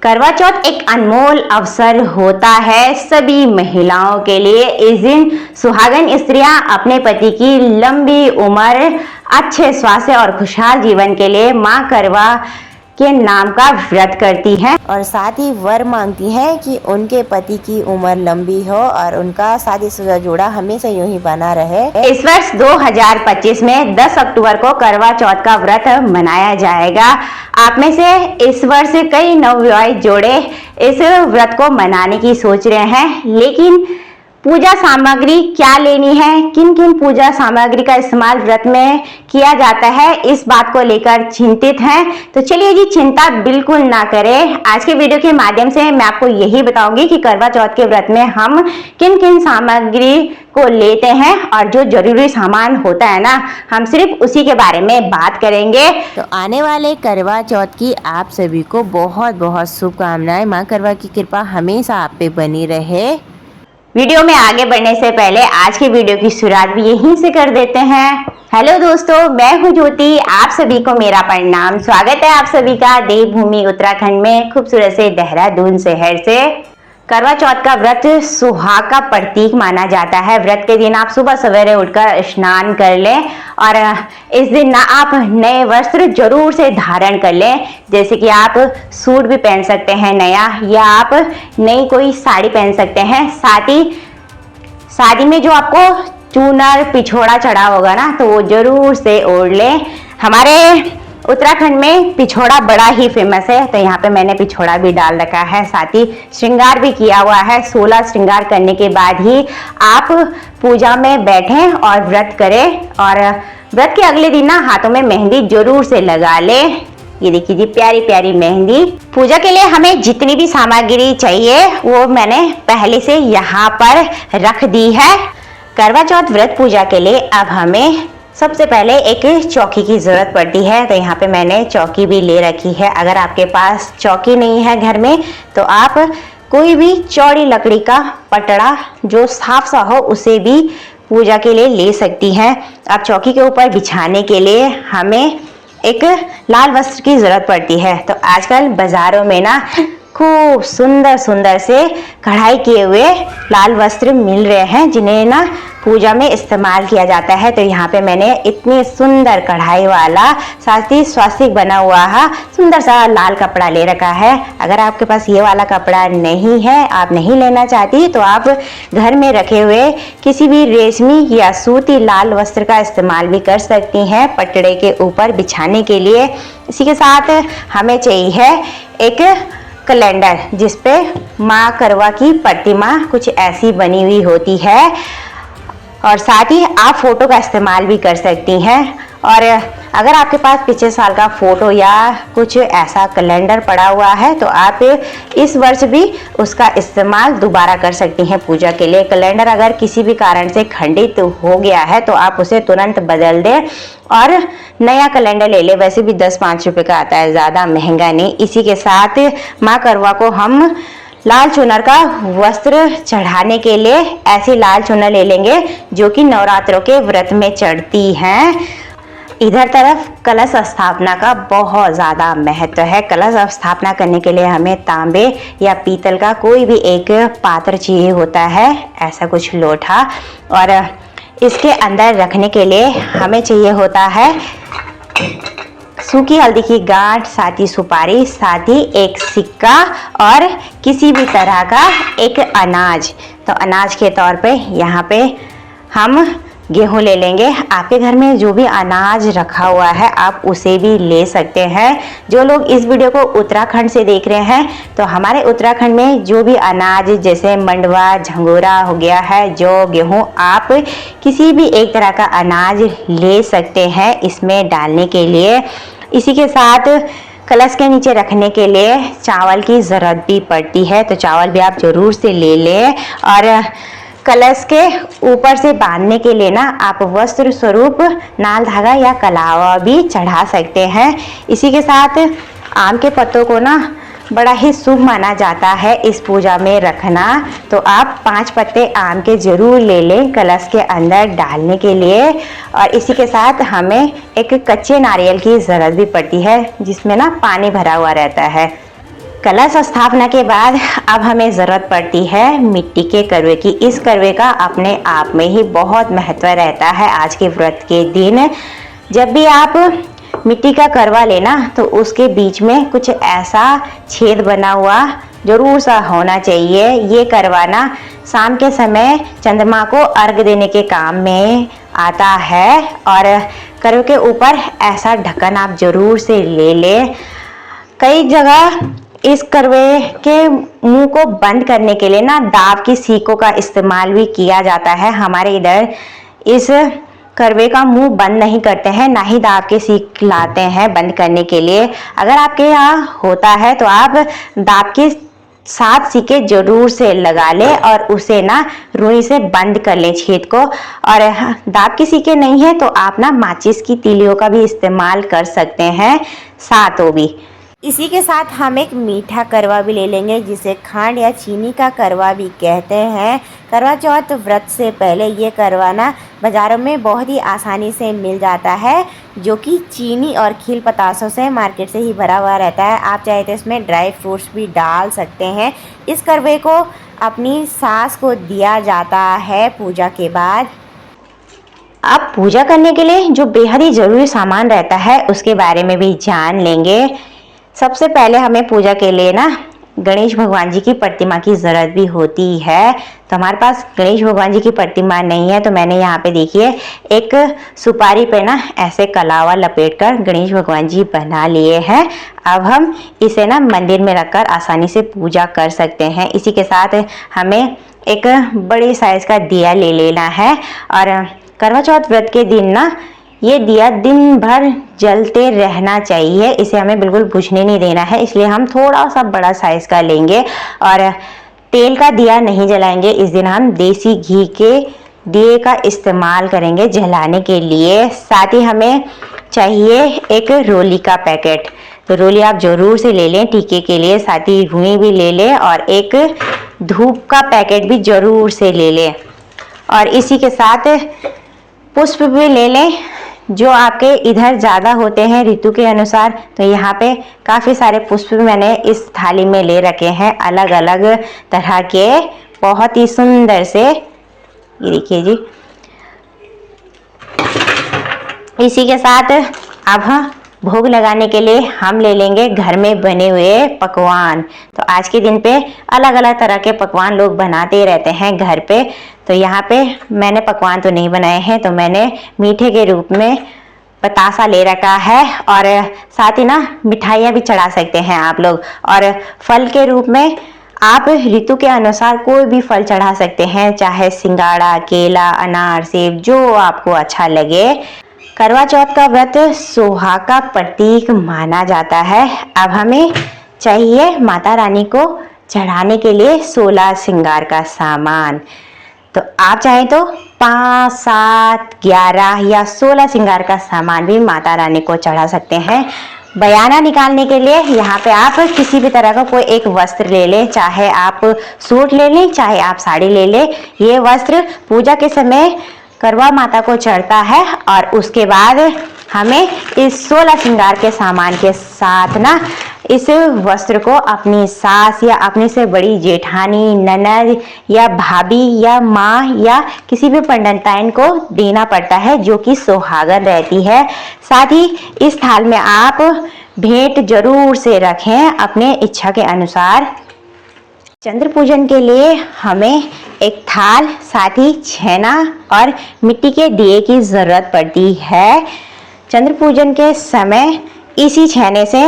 करवा चौथ एक अनमोल अवसर होता है सभी महिलाओं के लिए। इस दिन सुहागन स्त्रियां अपने पति की लंबी उम्र, अच्छे स्वास्थ्य और खुशहाल जीवन के लिए मां करवा के नाम का व्रत करती हैं और साथ ही वर मांगती हैं कि उनके पति की उम्र लंबी हो और उनका शादीशुदा जोड़ा हमेशा यूं ही बना रहे। इस वर्ष 2025 में 10 अक्टूबर को करवा चौथ का व्रत मनाया जाएगा। आप में से इस वर्ष कई नवविवाहित जोड़े इस व्रत को मनाने की सोच रहे हैं, लेकिन पूजा सामग्री क्या लेनी है, किन किन पूजा सामग्री का इस्तेमाल व्रत में किया जाता है, इस बात को लेकर चिंतित हैं। तो चलिए जी, चिंता बिल्कुल ना करें। आज के वीडियो के माध्यम से मैं आपको यही बताऊंगी कि करवा चौथ के व्रत में हम किन किन सामग्री को लेते हैं और जो जरूरी सामान होता है ना, हम सिर्फ उसी के बारे में बात करेंगे। तो आने वाले करवा चौथ की आप सभी को बहुत बहुत शुभकामनाएं। माँ करवा की कृपा हमेशा आप पे बनी रहे। वीडियो में आगे बढ़ने से पहले आज की वीडियो की शुरुआत भी यहीं से कर देते हैं। हेलो दोस्तों, मैं हूं ज्योति, आप सभी को मेरा प्रणाम। स्वागत है आप सभी का देवभूमि उत्तराखंड में खूबसूरत से देहरादून शहर से। करवा चौथ का व्रत सुहाग का प्रतीक माना जाता है। व्रत के दिन आप सुबह सवेरे उठकर स्नान कर लें और इस दिन ना आप नए वस्त्र जरूर से धारण कर लें, जैसे कि आप सूट भी पहन सकते हैं नया, या आप नई कोई साड़ी पहन सकते हैं। साथ ही शादी में जो आपको चूनर पिछोड़ा चढ़ा होगा ना, तो वो जरूर से ओढ़ लें। हमारे उत्तराखंड में पिछोड़ा बड़ा ही फेमस है, तो यहाँ पे मैंने पिछोड़ा भी डाल रखा है। साथ ही श्रृंगार भी किया हुआ है। 16 श्रृंगार करने के बाद ही आप पूजा में बैठें और व्रत करें। और व्रत के अगले दिन ना हाथों में मेहंदी जरूर से लगा ले। ये देखिए जी, प्यारी प्यारी मेहंदी। पूजा के लिए हमें जितनी भी सामग्री चाहिए वो मैंने पहले से यहाँ पर रख दी है। करवा चौथ व्रत पूजा के लिए अब हमें सबसे पहले एक चौकी की जरूरत पड़ती है, तो यहाँ पे मैंने चौकी भी ले रखी है। अगर आपके पास चौकी नहीं है घर में, तो आप कोई भी चौड़ी लकड़ी का पटड़ा जो साफ सा हो उसे भी पूजा के लिए ले सकती हैं। अब चौकी के ऊपर बिछाने के लिए हमें एक लाल वस्त्र की जरूरत पड़ती है। तो आजकल बाजारों में ना खूब सुंदर सुंदर से कढ़ाई किए हुए लाल वस्त्र मिल रहे हैं, जिन्हें ना पूजा में इस्तेमाल किया जाता है। तो यहाँ पे मैंने इतनी सुंदर कढ़ाई वाला, साथ ही स्वास्तिक बना हुआ सुंदर सा लाल कपड़ा ले रखा है। अगर आपके पास ये वाला कपड़ा नहीं है, आप नहीं लेना चाहती, तो आप घर में रखे हुए किसी भी रेशमी या सूती लाल वस्त्र का इस्तेमाल भी कर सकती हैं पटड़े के ऊपर बिछाने के लिए। इसी के साथ हमें चाहिए एक कैलेंडर, जिसपे माँ करवा की प्रतिमा कुछ ऐसी बनी हुई होती है, और साथ ही आप फोटो का इस्तेमाल भी कर सकती हैं। और अगर आपके पास पिछले साल का फोटो या कुछ ऐसा कैलेंडर पड़ा हुआ है, तो आप इस वर्ष भी उसका इस्तेमाल दोबारा कर सकती हैं पूजा के लिए। कैलेंडर अगर किसी भी कारण से खंडित हो गया है, तो आप उसे तुरंत बदल दें और नया कैलेंडर ले लें। वैसे भी 10-5 रुपए का आता है, ज़्यादा महंगा नहीं। इसी के साथ माँ करवा को हम लाल चुनर का वस्त्र चढ़ाने के लिए ऐसी लाल चुनर ले लेंगे जो कि नवरात्रों के व्रत में चढ़ती हैं। इधर तरफ कलश स्थापना का बहुत ज़्यादा महत्व है। कलश स्थापना करने के लिए हमें तांबे या पीतल का कोई भी एक पात्र चाहिए होता है, ऐसा कुछ लोटा। और इसके अंदर रखने के लिए हमें चाहिए होता है सूखी हल्दी की गांठ, साथ ही सुपारी, साथ ही एक सिक्का और किसी भी तरह का एक अनाज। तो अनाज के तौर पे यहाँ पे हम गेहूं ले लेंगे। आपके घर में जो भी अनाज रखा हुआ है आप उसे भी ले सकते हैं। जो लोग इस वीडियो को उत्तराखंड से देख रहे हैं, तो हमारे उत्तराखंड में जो भी अनाज जैसे मंडवा, झंगोरा हो गया है, जौ, गेहूं, आप किसी भी एक तरह का अनाज ले सकते हैं इसमें डालने के लिए। इसी के साथ कलश के नीचे रखने के लिए चावल की ज़रूरत भी पड़ती है, तो चावल भी आप ज़रूर से ले लें। और कलश के ऊपर से बांधने के लिए ना आप वस्त्र स्वरूप नाल धागा या कलावा भी चढ़ा सकते हैं। इसी के साथ आम के पत्तों को ना बड़ा ही शुभ माना जाता है इस पूजा में रखना, तो आप 5 पत्ते आम के जरूर ले लें कलश के अंदर डालने के लिए। और इसी के साथ हमें एक कच्चे नारियल की ज़रूरत भी पड़ती है, जिसमें ना पानी भरा हुआ रहता है। कलश स्थापना के बाद अब हमें ज़रूरत पड़ती है मिट्टी के करवे की। इस करवे का अपने आप में ही बहुत महत्व रहता है। आज के व्रत के दिन जब भी आप मिट्टी का करवा लेना तो उसके बीच में कुछ ऐसा छेद बना हुआ जरूर सा होना चाहिए। ये करवाना शाम के समय चंद्रमा को अर्घ देने के काम में आता है। और करवे के ऊपर ऐसा ढक्कन आप जरूर से ले लें। कई जगह इस करवे के मुंह को बंद करने के लिए ना दाव की सीकों का इस्तेमाल भी किया जाता है। हमारे इधर इस करवे का मुंह बंद नहीं करते हैं, ना ही दाव के सीक लाते हैं बंद करने के लिए। अगर आपके यहाँ होता है तो आप दाव के 7 सीके जरूर से लगा ले और उसे ना रुई से बंद कर ले छेद को। और दाव की सीके नहीं है तो आप ना माचिस की तीलियों का भी इस्तेमाल कर सकते हैं, सातों भी। इसी के साथ हम एक मीठा करवा भी ले लेंगे जिसे खांड या चीनी का करवा भी कहते हैं। करवा चौथ व्रत से पहले ये करवा ना बाज़ारों में बहुत ही आसानी से मिल जाता है, जो कि चीनी और खील पतासों से मार्केट से ही भरा हुआ रहता है। आप चाहे तो इसमें ड्राई फ्रूट्स भी डाल सकते हैं। इस करवे को अपनी सास को दिया जाता है पूजा के बाद। अब पूजा करने के लिए जो बेहद ही ज़रूरी सामान रहता है उसके बारे में भी जान लेंगे। सबसे पहले हमें पूजा के लिए ना गणेश भगवान जी की प्रतिमा की ज़रूरत भी होती है। तो हमारे पास गणेश भगवान जी की प्रतिमा नहीं है तो मैंने यहाँ पे देखिए एक सुपारी पे ना ऐसे कलावा लपेट कर गणेश भगवान जी बना लिए हैं। अब हम इसे ना मंदिर में रखकर आसानी से पूजा कर सकते हैं। इसी के साथ हमें एक बड़े साइज़ का दिया ले लेना है। और करवा चौथ व्रत के दिन ना ये दिया दिन भर जलते रहना चाहिए, इसे हमें बिल्कुल बुझने नहीं देना है। इसलिए हम थोड़ा सा बड़ा साइज का लेंगे और तेल का दिया नहीं जलाएंगे। इस दिन हम देसी घी के दिए का इस्तेमाल करेंगे जलाने के लिए। साथ ही हमें चाहिए एक रोली का पैकेट, तो रोली आप जरूर से ले लें टीके के लिए। साथ ही रुई भी ले लें और एक धूप का पैकेट भी जरूर से ले लें। और इसी के साथ पुष्प भी ले लें जो आपके इधर ज़्यादा होते हैं ऋतु के अनुसार। तो यहाँ पे काफ़ी सारे पुष्प मैंने इस थाली में ले रखे हैं अलग अलग तरह के, बहुत ही सुंदर से। ये देखिए जी। इसी के साथ अब हम भोग लगाने के लिए हम ले लेंगे घर में बने हुए पकवान। तो आज के दिन पे अलग अलग तरह के पकवान लोग बनाते रहते हैं घर पे। तो यहाँ पे मैंने पकवान तो नहीं बनाए हैं, तो मैंने मीठे के रूप में बतासा ले रखा है। और साथ ही ना मिठाइयाँ भी चढ़ा सकते हैं आप लोग। और फल के रूप में आप ऋतु के अनुसार कोई भी फल चढ़ा सकते हैं, चाहे सिंगाड़ा, केला, अनार, सेब, जो आपको अच्छा लगे। करवा चौथ का व्रत सुहाग का प्रतीक माना जाता है। अब हमें चाहिए माता रानी को चढ़ाने के लिए 16 श्रृंगार का सामान। तो आप चाहें तो 5, 7, 11 या 16 श्रृंगार का सामान भी माता रानी को चढ़ा सकते हैं। बयाना निकालने के लिए यहाँ पे आप किसी भी तरह का कोई एक वस्त्र ले लें, चाहे आप सूट ले लें, चाहे आप साड़ी ले लें। ये वस्त्र पूजा के समय करवा माता को चढ़ता है। और उसके बाद हमें इस 16 श्रृंगार के सामान के साथ ना इस वस्त्र को अपनी सास या अपने से बड़ी जेठानी, ननद या भाभी या माँ या किसी भी पंडिताइन को देना पड़ता है जो कि सुहागन रहती है। साथ ही इस थाल में आप भेंट जरूर से रखें अपने इच्छा के अनुसार। चंद्र पूजन के लिए हमें एक थाल, साथ ही छेना और मिट्टी के दिए की ज़रूरत पड़ती है। चंद्र पूजन के समय इसी छेने से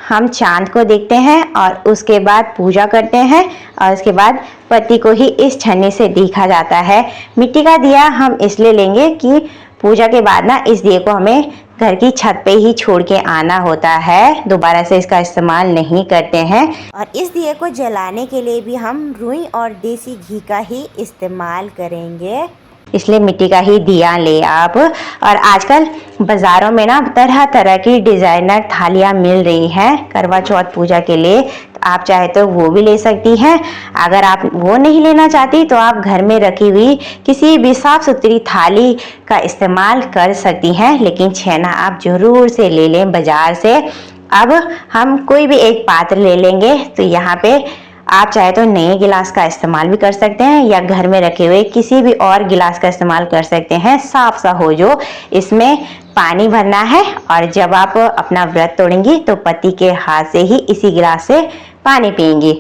हम चांद को देखते हैं और उसके बाद पूजा करते हैं और उसके बाद पति को ही इस छन्नी से देखा जाता है। मिट्टी का दिया हम इसलिए लेंगे कि पूजा के बाद ना इस दिए को हमें घर की छत पे ही छोड़ के आना होता है, दोबारा से इसका इस्तेमाल नहीं करते हैं। और इस दिए को जलाने के लिए भी हम रुई और देसी घी का ही इस्तेमाल करेंगे, इसलिए मिट्टी का ही दिया ले आप। और आजकल बाज़ारों में ना तरह तरह की डिज़ाइनर थालियाँ मिल रही हैं करवा चौथ पूजा के लिए, तो आप चाहे तो वो भी ले सकती हैं। अगर आप वो नहीं लेना चाहती तो आप घर में रखी हुई किसी भी साफ सुथरी थाली का इस्तेमाल कर सकती हैं। लेकिन छेना आप ज़रूर से ले लें बाज़ार से, अब हम कोई भी एक पात्र ले लेंगे। तो यहाँ पे आप चाहे तो नए गिलास का इस्तेमाल भी कर सकते हैं या घर में रखे हुए किसी भी और गिलास का इस्तेमाल कर सकते हैं, साफ सा हो जो। इसमें पानी भरना है और जब आप अपना व्रत तोड़ेंगी तो पति के हाथ से ही इसी गिलास से पानी पिएंगी।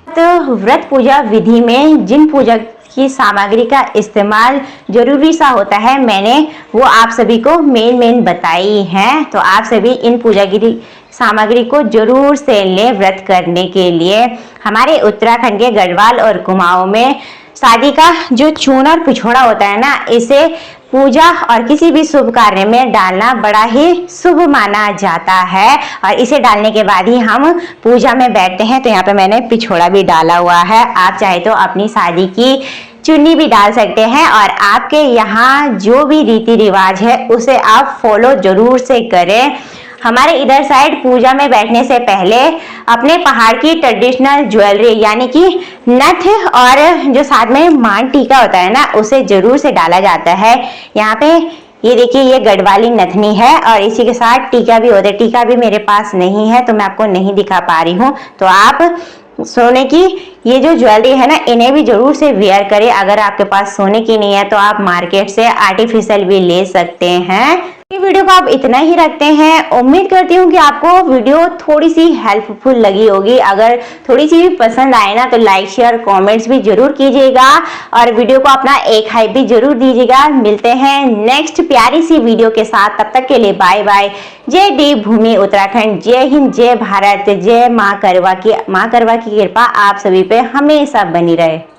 तो व्रत पूजा विधि में जिन पूजा की सामग्री का इस्तेमाल जरूरी सा होता है, मैंने वो आप सभी को मेन बताई हैं। तो आप सभी इन पूजा की सामग्री को जरूर से लें व्रत करने के लिए। हमारे उत्तराखंड के गढ़वाल और कुमाऊं में शादी का जो चूर्ण और पिछोड़ा होता है ना, इसे पूजा और किसी भी शुभ कार्य में डालना बड़ा ही शुभ माना जाता है और इसे डालने के बाद ही हम पूजा में बैठते हैं। तो यहाँ पे मैंने पिछोड़ा भी डाला हुआ है। आप चाहे तो अपनी शादी की चुन्नी भी डाल सकते हैं और आपके यहाँ जो भी रीति रिवाज है उसे आप फॉलो जरूर से करें। हमारे इधर साइड पूजा में बैठने से पहले अपने पहाड़ की ट्रेडिशनल ज्वेलरी यानी कि नथ और जो साथ में मान टीका होता है ना, उसे जरूर से डाला जाता है। यहाँ पे ये देखिए, ये गढ़वाली नथनी है और इसी के साथ टीका भी होता है। टीका भी मेरे पास नहीं है तो मैं आपको नहीं दिखा पा रही हूँ। तो आप सोने की ये जो ज्वेलरी है ना, इन्हें भी जरूर से वेयर करें। अगर आपके पास सोने की नहीं है तो आप मार्केट से आर्टिफिशियल भी ले सकते हैं। ये वीडियो को आप इतना ही रखते हैं। उम्मीद करती हूँ कि आपको वीडियो थोड़ी सी हेल्पफुल लगी होगी। अगर थोड़ी सी भी पसंद आए ना तो लाइक शेयर कमेंट्स भी जरूर कीजिएगा और वीडियो को अपना एक हाइप भी जरूर दीजिएगा। मिलते हैं नेक्स्ट प्यारी सी वीडियो के साथ। तब तक के लिए बाय बाय। जय देवभूमि उत्तराखंड, जय हिंद, जय भारत, जय माँ करवा की कृपा आप सभी पे हमेशा बनी रहे।